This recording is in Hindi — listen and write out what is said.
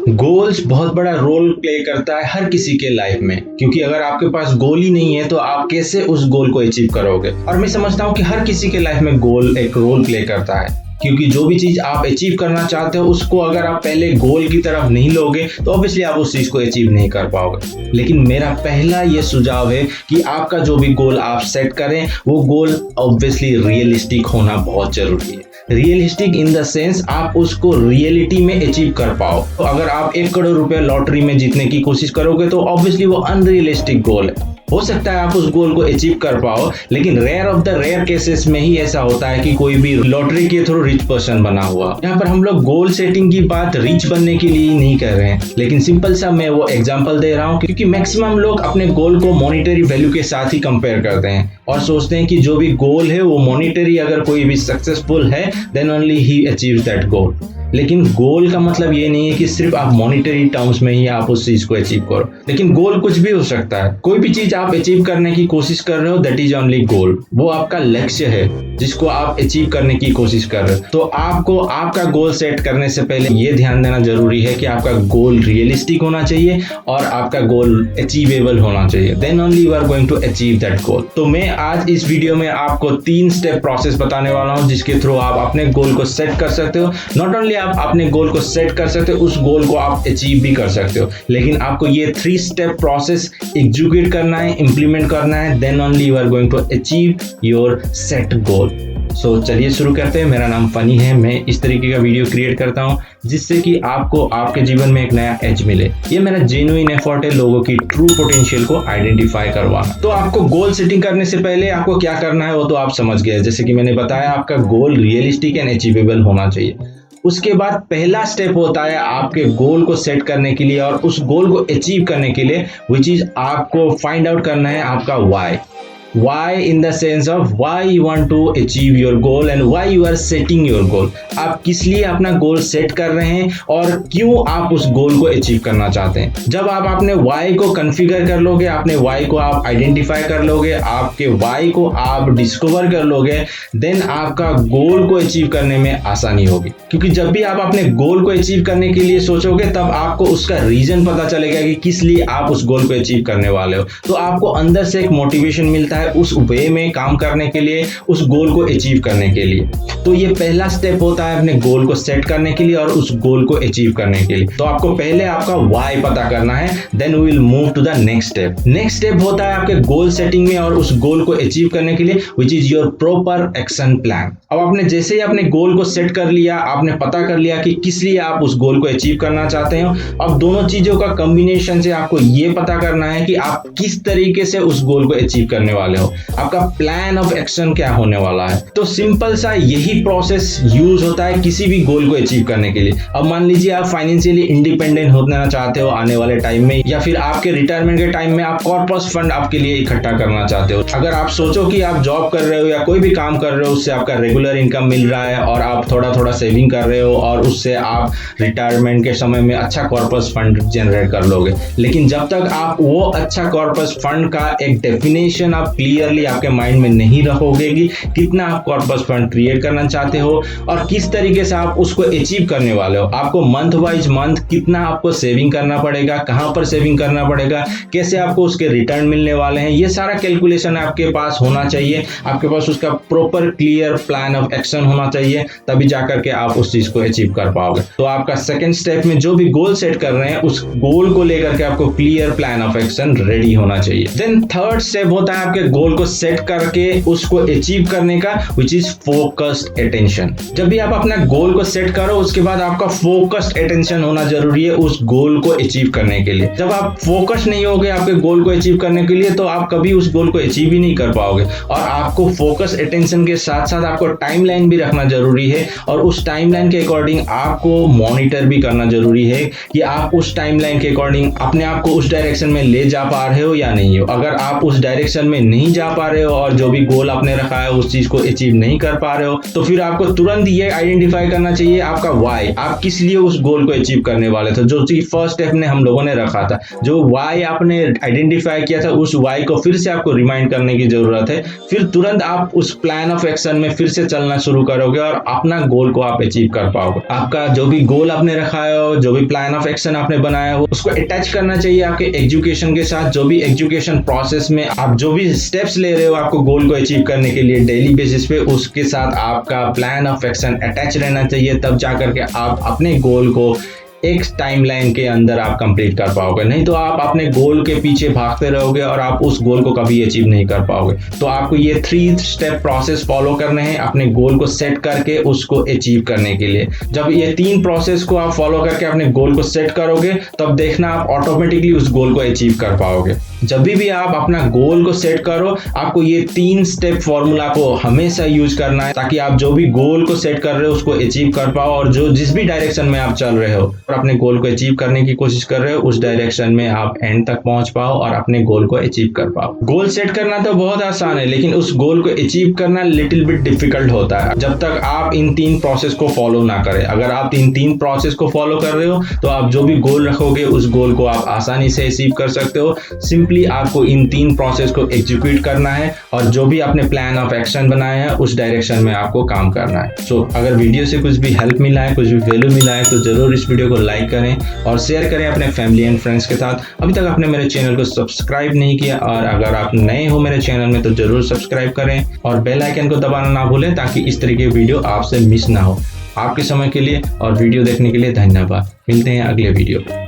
गोल्स बहुत बड़ा रोल प्ले करता है हर किसी के लाइफ में, क्योंकि अगर आपके पास गोल ही नहीं है तो आप कैसे उस गोल को अचीव करोगे। और मैं समझता हूँ कि हर किसी के लाइफ में गोल एक रोल प्ले करता है, क्योंकि जो भी चीज आप अचीव करना चाहते हो उसको अगर आप पहले गोल की तरफ नहीं लोगे तो ऑब्वियसली आप उस चीज को अचीव नहीं कर पाओगे। लेकिन मेरा पहला ये सुझाव है कि आपका जो भी गोल आप सेट करें वो गोल ऑब्वियसली रियलिस्टिक होना बहुत जरूरी है। रियलिस्टिक इन द सेंस आप उसको रियलिटी में अचीव कर पाओ। तो अगर आप 1 करोड़ रुपए लॉटरी में जीतने की कोशिश करोगे तो ऑब्वियसली वो अनरियलिस्टिक गोल है। हो सकता है आप उस गोल को अचीव कर पाओ, लेकिन rare of the rare cases में ही ऐसा होता है कि कोई भी लॉटरी के थ्रू रिच पर्सन बना हुआ। यहाँ पर हम लोग गोल सेटिंग की बात रिच बनने के लिए नहीं कर रहे हैं, लेकिन सिंपल सा मैं वो एग्जांपल दे रहा हूँ क्योंकि मैक्सिमम लोग अपने गोल को मॉनेटरी वैल्यू के साथ ही कंपेयर करते हैं और सोचते हैं कि जो भी गोल है वो मॉनेटरी अगर कोई भी सक्सेसफुल है देन ओनली ही अचीव्स दैट गोल। लेकिन गोल का मतलब ये नहीं है कि सिर्फ आप मॉनेटरी टर्म्स में ही आप उस चीज को अचीव करो, लेकिन गोल कुछ भी हो सकता है। कोई भी चीज आप अचीव करने की कोशिश कर रहे हो दैट इज ओनली गोल। वो आपका लक्ष्य है जिसको आप अचीव करने की कोशिश कर रहे हो। तो आपको आपका गोल सेट करने से पहले ये ध्यान देना जरूरी है कि आपका गोल रियलिस्टिक होना चाहिए और आपका गोल अचीवेबल होना चाहिए, then only you are going to achieve that goal. तो मैं आज इस वीडियो में आपको 3 स्टेप प्रोसेस बताने वाला हूँ जिसके थ्रू आप अपने गोल को सेट कर सकते हो। नॉट ओनली आप अपने गोल को सेट कर सकते हो, उस गोल को आप अचीव भी कर सकते हो, लेकिन आपको ये 3 स्टेप प्रोसेस एग्जीक्यूट करना है, इंप्लीमेंट करना है, then only you are going to achieve your set goal. So चलिए शुरू करते हैं। मेरा नाम फनी है। मैं इस तरीके का वीडियो क्रिएट करता हूँ जिससे कि आपको आपके जीवन में एक नया एज मिले। ये मेरा जेन्युइन एफर्ट है लोगों की ट्रू पोटेंशियल को आइडेंटिफाई करवाना। तो आपको गोल सेटिंग करने से पहले आपको क्या करना है वो तो आप समझ गए। जैसे कि मैंने बताया, आपका गोल रियलिस्टिक एंड अचीवेबल होना चाहिए। उसके बाद पहला स्टेप होता है आपके गोल को सेट करने के लिए और उस गोल को अचीव करने के लिए विच इज आपको फाइंड आउट करना है आपका why. Why in the sense of why you want to achieve your goal and why you are setting your goal। आप किस लिए अपना गोल सेट कर रहे हैं और क्यों आप उस गोल को अचीव करना चाहते हैं। जब आप अपने वाई को कॉन्फ़िगर कर लोगे, अपने वाई को आप आइडेंटिफाई कर लोगे, आपके वाई को आप डिस्कवर कर लोगे, देन आपका गोल को अचीव करने में आसानी होगी। क्योंकि जब भी आप अपने गोल को अचीव करने के लिए सोचोगे तब आपको उसका रीजन पता चलेगा कि किस लिए आप उस गोल को अचीव करने वाले हो। तो आपको अंदर से एक मोटिवेशन मिलता है उस वे में काम करने के लिए, उस गोल को अचीव करने के लिए। तो ये पहला स्टेप होता है अपने गोल को सेट करने के लिए और उस गोल को अचीव करने के लिए। तो आपको पहले आपका व्हाई पता करना है, then we will move to the next step. Next step होता है आपके गोल सेटिंग में और उस गोल को अचीव करने के लिए which is your proper action plan. अब आपने जैसे ही अपने गोल को सेट कर लिया, आपने पता कर लिया कि किस लिए आप उस गोल को अचीव करना चाहते हो। अब दोनों चीजों का कॉम्बिनेशन से आपको ये पता करना है कि आप किस तरीके से उस गोल को अचीव करने वाले हो, आपका प्लान ऑफ एक्शन क्या होने वाला है। तो सिंपल सा यही प्रोसेस यूज होता है किसी भी गोल को अचीव करने के लिए। अब मान लीजिए आप फाइनेंशियली इंडिपेंडेंट होना चाहते हो आने वाले टाइम में, या फिर आपके रिटायरमेंट के टाइम में आप कॉर्पस फंड आपके लिए इकट्ठा करना चाहते हो। अगर आप सोचो कि आप जॉब कर रहे हो या कोई भी काम कर रहे हो, उससे आपका रेगुलर इनकम मिल रहा है और आप थोड़ा थोड़ा सेविंग कर रहे हो और उससे आप रिटायरमेंट के समय में अच्छा कॉर्पस फंड जनरेट कर लोगे। लेकिन जब तक आप वो अच्छा कॉर्पस फंड का एक डेफिनेशन आप क्लियरली आपके माइंड में नहीं रखोगे कि कितना आप कॉर्पस फंड क्रिएट करना चाहते हो और किस तरीके से आप उसको अचीव करने वाले हो, आपको मंथ वाइज मंथ कितना आपको सेविंग करना पड़ेगा, कहां पर सेविंग करना पड़ेगा, कैसे आपको उसके रिटर्न मिलने वाले हैं, ये सारा कैलकुलेशन आपके पास होना चाहिए। आपके पास उसका proper clear plan of action होना चाहिए, तभी जाकर के आप उस चीज को अचीव कर पाओगे। तो आपका सेकंड स्टेप में जो भी गोल सेट कर रहे हैं उस गोल को लेकर के आपको clear plan of action ready होना चाहिए। देन थर्ड स्टेप होता है आपके गोल को सेट करके उसको अचीव करने का विच इज फोकस्ड अटेंशन। जब भी आप अपना गोल को सेट करो उसके बाद आपका फोकस्ड अटेंशन होना जरूरी है उस गोल को अचीव करने के लिए। जब आप फोकस नहीं होगे आपके गोल को अचीव करने के लिए तो आप कभी उस गोल को अचीव ही नहीं कर पाओगे। और आपको फोकस अटेंशन के साथ साथ आपको टाइमलाइन भी रखना जरूरी है और उस टाइमलाइन के अकॉर्डिंग आपको मॉनिटर भी करना जरूरी है कि आप उस टाइमलाइन के अकॉर्डिंग अपने आप को उस डायरेक्शन में ले जा पा रहे हो या नहीं हो। अगर आप उस डायरेक्शन में नहीं जा पा रहे हो और जो भी गोल आपने रखा है उस चीज को अचीव नहीं कर पा रहे हो, तो फिर आपको तुरंत ये आइडेंटिफाई करना चाहिए आपका वाई, आप किस लिए उस गोल को अचीव करने वाले थे। जो कि फर्स्ट स्टेप में हम लोगों ने रखा था, जो वाई आपने आइडेंटिफाई किया था, उस वाई को फिर से आपको रिमाइंड करने की जरूरत है। फिर तुरंत आप उस प्लान ऑफ एक्शन में फिर से चलना शुरू करोगे और अपना गोल को आप अचीव कर पाओगे। आपका जो भी गोल आपने रखा है, जो भी प्लान ऑफ एक्शन आपने बनाया हो, उसको अटैच करना चाहिए आपके एजुकेशन के साथ। जो भी एजुकेशन प्रोसेस में आप जो भी स्टेप्स ले रहे हो आपको गोल को अचीव करने के लिए डेली बेसिस पे, उसके साथ आपका प्लान ऑफ एक्शन अटैच रहना चाहिए। तब जाकर के आप अपने गोल को एक टाइमलाइन के अंदर आप कंप्लीट कर पाओगे। नहीं तो आप अपने गोल के पीछे भागते रहोगे और आप उस गोल को कभी अचीव नहीं कर पाओगे। तो आपको ये 3 स्टेप प्रोसेस फॉलो करने हैं अपने गोल को सेट करके उसको अचीव करने के लिए। जब ये 3 प्रोसेस को आप फॉलो करके अपने गोल को सेट करोगे, तब देखना आप ऑटोमेटिकली उस गोल को अचीव कर पाओगे। जब भी आप अपना गोल को सेट करो, आपको ये 3 स्टेप फॉर्मूला को हमेशा यूज करना है, ताकि आप जो भी गोल को सेट कर रहे हो उसको अचीव कर पाओ और जो जिस भी डायरेक्शन में आप चल रहे हो और अपने गोल को अचीव करने की कोशिश कर रहे हो, उस डायरेक्शन में आप एंड तक पहुंच पाओ और अपने गोल को अचीव कर पाओ। गोल सेट करना तो बहुत आसान है, लेकिन उस गोल को अचीव करना लिटिल बिट डिफिकल्ट होता है जब तक आप इन 3 प्रोसेस को फॉलो ना करें। अगर आप इन 3 प्रोसेस को फॉलो कर रहे हो तो आप जो भी गोल रखोगे उस गोल को आप आसानी से अचीव कर सकते हो। सिंपली आपको इन 3 प्रोसेस को एग्जीक्यूट करना है और जो भी आपने प्लान ऑफ एक्शन बनाया है उस डायरेक्शन में आपको काम करना है। सो अगर वीडियो से कुछ भी हेल्प मिला है, कुछ भी वैल्यू मिला है, तो जरूर इस वीडियो को लाइक करें और शेयर करें अपने फैमिली एंड फ्रेंड्स के साथ। अभी तक आपने मेरे चैनल को सब्सक्राइब नहीं किया और अगर आप नए हो मेरे चैनल में तो जरूर सब्सक्राइब करें और बेल आइकन को दबाना ना भूलें, ताकि इस तरह की वीडियो आपसे मिस ना हो। आपके समय के लिए और वीडियो देखने के लिए धन्यवाद। मिलते हैं अगले वीडियो।